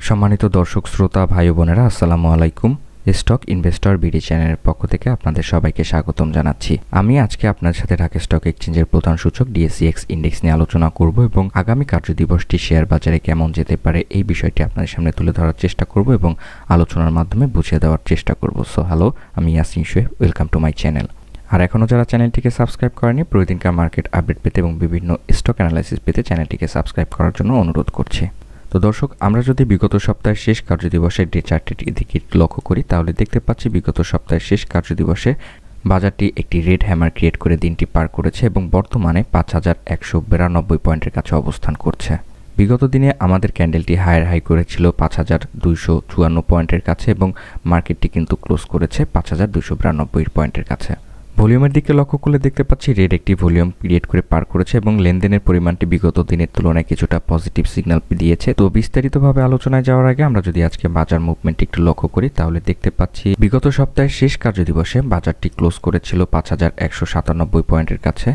সম্মানিত দর্শক শ্রোতা ভাই বোনেরা, আসসালামু আলাইকুম। স্টক ইনভেস্টর বিডি চ্যানেলের পক্ষ থেকে আপনাদের সবাইকে স্বাগতম জানাচ্ছি। আমি আজকে আপনাদের সাথে ঢাকা স্টক এক্সচেঞ্জের প্রধান সূচক ডিএসইএক্স ইন্ডেক্স নিয়ে আলোচনা করব এবং আগামী কার্যদিবসটি শেয়ার বাজারে কেমন যেতে পারে এই বিষয়টি আপনাদের সামনে তুলে ধরার চেষ্টা করব এবং আলোচনার মাধ্যমে বুঝিয়ে দেওয়ার চেষ্টা করব। সো হ্যালো, আমি Yasin Shoaib, welcome to my channel. আর এখনও যারা চ্যানেলটিকে সাবস্ক্রাইব করেনি, প্রতিদিনকার মার্কেট আপডেট পেতে এবং বিভিন্ন স্টক অ্যানালাইসিস পেতে চ্যানেলটিকে সাবস্ক্রাইব করার জন্য অনুরোধ করছি। তো দর্শক, আমরা যদি বিগত সপ্তাহের শেষ কার্যদিবসের ডে চার্টের দিকে লক্ষ্য করি তাহলে দেখতে পাচ্ছি বিগত সপ্তাহের শেষ কার্যদিবসে বাজারটি একটি রেড হ্যামার ক্রিয়েট করে দিনটি পার করেছে এবং বর্তমানে ৫,১৯২ পয়েন্টের কাছে অবস্থান করছে। বিগত দিনে আমাদের ক্যান্ডেলটি হায়ার হাই করেছিল ৫,২৫৪ পয়েন্টের কাছে এবং মার্কেটটি কিন্তু ক্লোজ করেছে ৫,২৯২ পয়েন্টের কাছে। ভলিউমের দিকে লক্ষ্য করলে দেখতে পাচ্ছি রেড একটি ভলিউম ক্রিয়েট করে পার করেছে এবং লেনদেনের পরিমাণটি বিগত দিনের তুলনায় কিছুটা পজিটিভ সিগন্যাল দিয়েছে। তো বিস্তারিতভাবে আলোচনায় যাওয়ার আগে আমরা যদি আজকে বাজার মুভমেন্ট একটু লক্ষ্য করি তাহলে দেখতে পাচ্ছি বিগত সপ্তাহের শেষ কার্যদিবসে বাজারটি ক্লোজ করেছিল ৫,১৯৭ পয়েন্টের কাছে,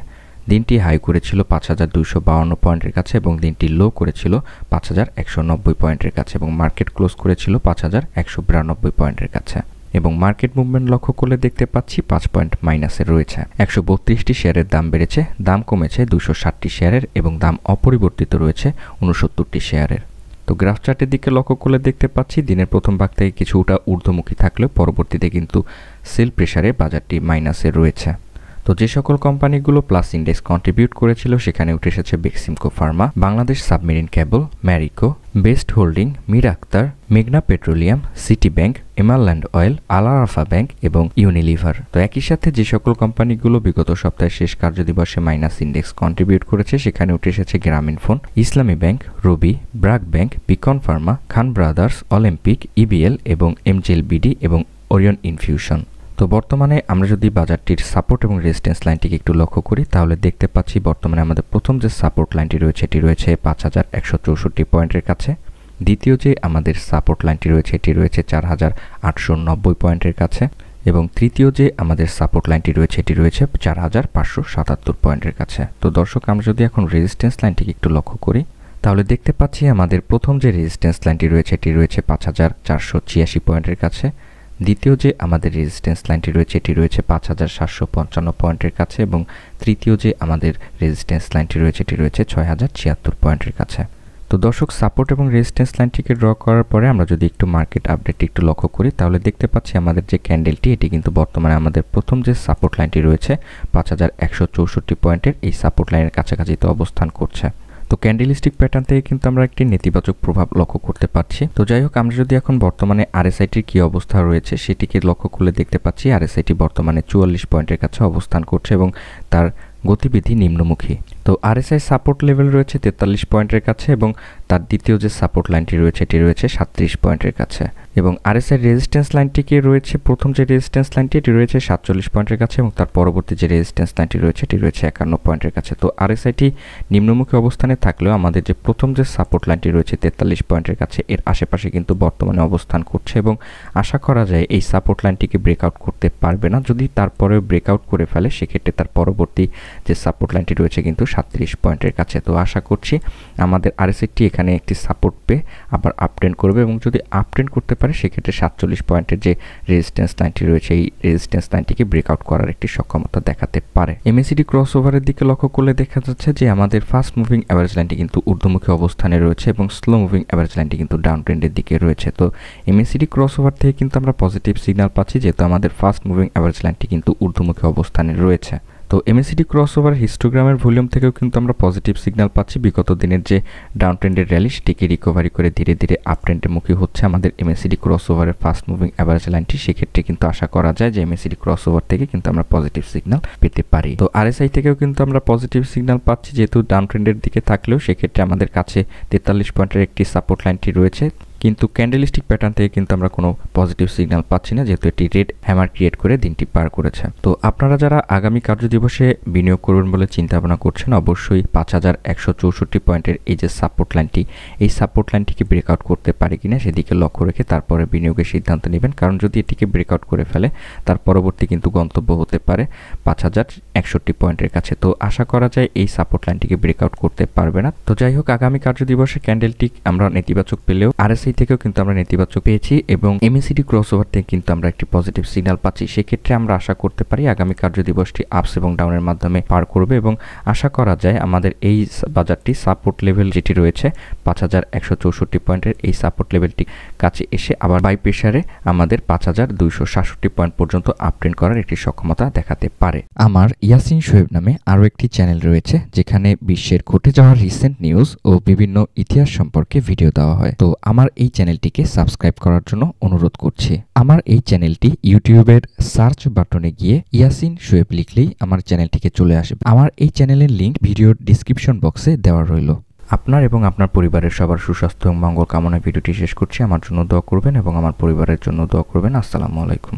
দিনটি হাই করেছিল ৫,২৫২ পয়েন্টের কাছে এবং দিনটি লো করেছিল ৫,১৯০ পয়েন্টের কাছে এবং মার্কেট ক্লোজ করেছিল ৫,১৯২ পয়েন্টের কাছে। এবং মার্কেট মুভমেন্ট লক্ষ্য করলে দেখতে পাচ্ছি ৫ পয়েন্ট মাইনাসে রয়েছে। ১৩২টি শেয়ারের দাম বেড়েছে, দাম কমেছে ২৬০টি শেয়ারের এবং দাম অপরিবর্তিত রয়েছে ৬৯টি শেয়ারের। তো গ্রাফ চার্টের দিকে লক্ষ্য করলে দেখতে পাচ্ছি দিনের প্রথম ভাগ থেকে কিছুটা ঊর্ধ্বমুখী থাকলেও পরবর্তীতে কিন্তু সেল প্রেসারে বাজারটি মাইনাসে রয়েছে। তো যে সকল কোম্পানিগুলো প্লাস ইন্ডেক্স কন্ট্রিবিউট করেছিল সেখানে উঠে এসেছে Beximco pharma, Bangladesh submarine cable, Marico, best holding, Mir Akhtar, মেঘনা petroleum, city bank, emerald oil, Al Arafah bank এবং ইউনিলিভার। তো একই সাথে যে সকল কোম্পানিগুলো বিগত সপ্তাহের শেষ কার্যদিবসে মাইনাস ইন্ডেক্স কন্ট্রিবিউট করেছে সেখানে উঠে এসেছে গ্রামীণ ফোন, ইসলামী ব্যাংক, রবি, ব্রাক ব্যাংক, বিকন ফার্মা, খান ব্রাদার্স, অলিম্পিক, ইবিএল এবং এমজেএলবিডি এবং ওরিয়ন ইনফিউশন। তো বর্তমানে আমরা যদি বাজারটির সাপোর্ট এবং রেজিস্ট্যান্স লাইনটিকে একটু লক্ষ্য করি তাহলে দেখতে পাচ্ছি বর্তমানে আমাদের প্রথম যে সাপোর্ট লাইনটি রয়েছে এটি রয়েছে ৫,১৬৪ পয়েন্টের কাছে, দ্বিতীয় যে আমাদের সাপোর্ট লাইনটি রয়েছে এটি রয়েছে ৪,৮৯০ পয়েন্টের কাছে এবং তৃতীয় যে আমাদের সাপোর্ট লাইনটি রয়েছে এটি রয়েছে ৪,৫৭৭ পয়েন্টের কাছে। তো দর্শক, আমরা যদি এখন রেজিস্ট্যান্স লাইনটিকে একটু লক্ষ্য করি তাহলে দেখতে পাচ্ছি আমাদের প্রথম যে রেজিস্ট্যান্স লাইনটি রয়েছে এটি রয়েছে ৫,৪৮৬ পয়েন্টের কাছে, দ্বিতীয় যে আমাদের রেজিস্ট্যান্স লাইনটি রয়েছে এটি রয়েছে ৫,৭৫৫ পয়েন্টের কাছে এবং তৃতীয় যে আমাদের রেজিস্ট্যান্স লাইনটি রয়েছে এটি রয়েছে ৬,০৭৬ পয়েন্টের কাছে। তো দর্শক, সাপোর্ট এবং রেজিস্ট্যান্স লাইনটিকে ড্র করার পরে আমরা যদি একটু মার্কেট আপডেটটি একটু লক্ষ্য করি তাহলে দেখতে পাচ্ছি আমাদের যে ক্যান্ডেলটি এটি কিন্তু বর্তমানে আমাদের প্রথম যে সাপোর্ট লাইনটি রয়েছে ৫,১৬৪ পয়েন্টের এই সাপোর্ট লাইনের কাছাকাছি তো অবস্থান করছে। তো ক্যান্ডেলিস্টিক প্যাটার্ন থেকে কিন্তু আমরা একটি নেতিবাচক প্রভাব লক্ষ্য করতে পারছি। তো যাই হোক, আমরা যদি এখন বর্তমানে আরএসআইটির কী অবস্থা রয়েছে সেটিকে লক্ষ্য করলে দেখতে পাচ্ছি আরএসআইটি বর্তমানে ৪৪ পয়েন্টের কাছে অবস্থান করছে এবং তার গতিবিধি নিম্নমুখী। তো আরএসআই সাপোর্ট লেভেল রয়েছে ৪৩ পয়েন্টের কাছে এবং তার দ্বিতীয় যে সাপোর্ট লাইনটি রয়েছে এটি রয়েছে ৩৭ পয়েন্টের কাছে এবং আরএসআই রেজিস্ট্যান্স লাইনটিকে রয়েছে প্রথম যে রেজিস্ট্যান্স লাইনটি এটি রয়েছে ৪৭ পয়েন্টের কাছে এবং তার পরবর্তী যে রেজিস্ট্যান্স লাইনটি রয়েছে এটি রয়েছে ৫১ পয়েন্টের কাছে। তো আরএসআইটি নিম্নমুখী অবস্থানে থাকলেও আমাদের যে প্রথম যে সাপোর্ট লাইনটি রয়েছে ৪৩ পয়েন্টের কাছে এর আশেপাশে কিন্তু বর্তমানে অবস্থান করছে এবং আশা করা যায় এই সাপোর্ট লাইনটিকে ব্রেকআউট করতে পারবে না। যদি তারপরেও ব্রেকআউট করে ফেলে সেক্ষেত্রে তার পরবর্তী যে সাপোর্ট লাইনটি রয়েছে কিন্তু ৩৭ পয়েন্টের কাছে। তো আশা করছি আমাদের আরএসআইটি এখানে একটি সাপোর্ট পেয়ে আবার আপট্রেন্ড করবে এবং যদি আপট্রেন্ড করতে পারে সেক্ষেত্রে ৪৭ পয়েন্টের যে রেজিস্ট্যান্স লাইনটি রয়েছে এই রেজিস্ট্যান্স লাইনটিকে ব্রেকআউট করার একটি সক্ষমতা দেখাতে পারে। এমএসিডি ক্রসওভারের দিকে লক্ষ্য করলে দেখা যাচ্ছে যে আমাদের ফাস্ট মুভিং অ্যাভারেজ লাইনটি কিন্তু ঊর্ধ্বমুখী অবস্থানে রয়েছে এবং স্লো মুভিং অ্যাভারেজ লাইনটি কিন্তু ডাউন ট্রেন্ডের দিকে রয়েছে। তো এমএসিডি ক্রসওভার থেকে কিন্তু আমরা পজিটিভ সিগন্যাল পাচ্ছি যেহেতু আমাদের ফাস্ট মুভিং অ্যাভারেজ লাইনটি কিন্তু ঊর্ধ্বমুখী অবস্থানে রয়েছে। তো এমএসিডি ক্রসওভার হিস্টোগ্রামের ভলিউম থেকেও কিন্তু আমরা পজিটিভ সিগন্যাল পাচ্ছি। বিগত দিনের যে ডাউন ট্রেন্ডের র্যালি সেটিকে রিকভারি করে ধীরে ধীরে আপ ট্রেন্ডের মুখী হচ্ছে আমাদের এমএসিডি ক্রসওভারের ফাস্ট মুভিং অ্যাভারেজ লাইনটি। সেক্ষেত্রে কিন্তু আশা করা যায় যে এমএসিডি ক্রসওভার থেকে কিন্তু আমরা পজিটিভ সিগন্যাল পেতে পারি। তো আরএসআই থেকেও কিন্তু আমরা পজিটিভ সিগন্যাল পাচ্ছি যেহেতু ডাউন ট্রেন্ডের দিকে থাকলেও সেক্ষেত্রে আমাদের কাছে ৪৩ পয়েন্টের একটি সাপোর্ট লাইনটি রয়েছে কিন্তু ক্যান্ডেলিস্টিক প্যাটার্ন থেকে কিন্তু আমরা কোনো পজিটিভ সিগন্যাল পাচ্ছি না যেহেতু এটি রেড হ্যামার ক্রিয়েট করে দিনটি পার করেছে। তো আপনারা যারা আগামী কার্যদিবসে বিনিয়োগ করবেন বলে চিন্তা ভাবনা করছেন অবশ্যই ৫,১৬৪ পয়েন্টের এই যে সাপোর্ট লাইনটি এই সাপোর্ট লাইনটিকে ব্রেকআউট করতে পারে কিনা সেদিকে লক্ষ্য রেখে তারপরে বিনিয়োগের সিদ্ধান্ত নেবেন, কারণ যদি এটিকে ব্রেকআউট করে ফেলে তার পরবর্তী কিন্তু গন্তব্য হতে পারে ৫,০৬১ পয়েন্টের কাছে। তো আশা করা যায় এই সাপোর্ট লাইনটিকে ব্রেকআউট করতে পারবে না। তো যাই হোক, আগামী কার্যদিবসে ক্যান্ডেলটি আমরা নেতিবাচক পেলেও আরএসআই থেকেও কিন্তু আমরা নেতিবাচক পেয়েছি এবং এমএসিডি ক্রসওভার থেকে কিন্তু আমরা একটি পজিটিভ সিগন্যাল পাচ্ছি। সেক্ষেত্রে আমরা আশা করতে পারি আগামী কার্যদিবসটি আপস এবং ডাউনের মাধ্যমে পার করবে এবং আশা করা যায় আমাদের এই বাজারটি সাপোর্ট লেভেল যেটি রয়েছে 5164 পয়েন্টের এই সাপোর্ট লেভেলটি কাছে এসে আবার বাই প্রেসারে আমাদের 5267 পয়েন্ট পর্যন্ত আপট্রেন্ড করার একটি সক্ষমতা দেখাতে পারে। আমার ইয়াসিন শোয়েব নামে আরও একটি চ্যানেল রয়েছে যেখানে বিশ্বের ঘটে যাওয়া রিসেন্ট নিউজ ও বিভিন্ন ইতিহাস সম্পর্কে ভিডিও দেওয়া হয়। তো আমার এই চ্যানেলটিকে সাবস্ক্রাইব করার জন্য অনুরোধ করছি। আমার এই চ্যানেলটি ইউটিউবের সার্চ বাটনে গিয়ে ইয়াসিন শোয়েব লিখলেই আমার চ্যানেলটিকে চলে আসবে। আমার এই চ্যানেলের লিঙ্ক ভিডিওর ডিসক্রিপশন বক্সে দেওয়া রইল। আপনার এবং আপনার পরিবারের সবার সুস্বাস্থ্য এবং মঙ্গল কামনায় ভিডিওটি শেষ করছি। আমার জন্য দোয়া করবেন এবং আমার পরিবারের জন্য দোয়া করবেন। আসসালামু আলাইকুম।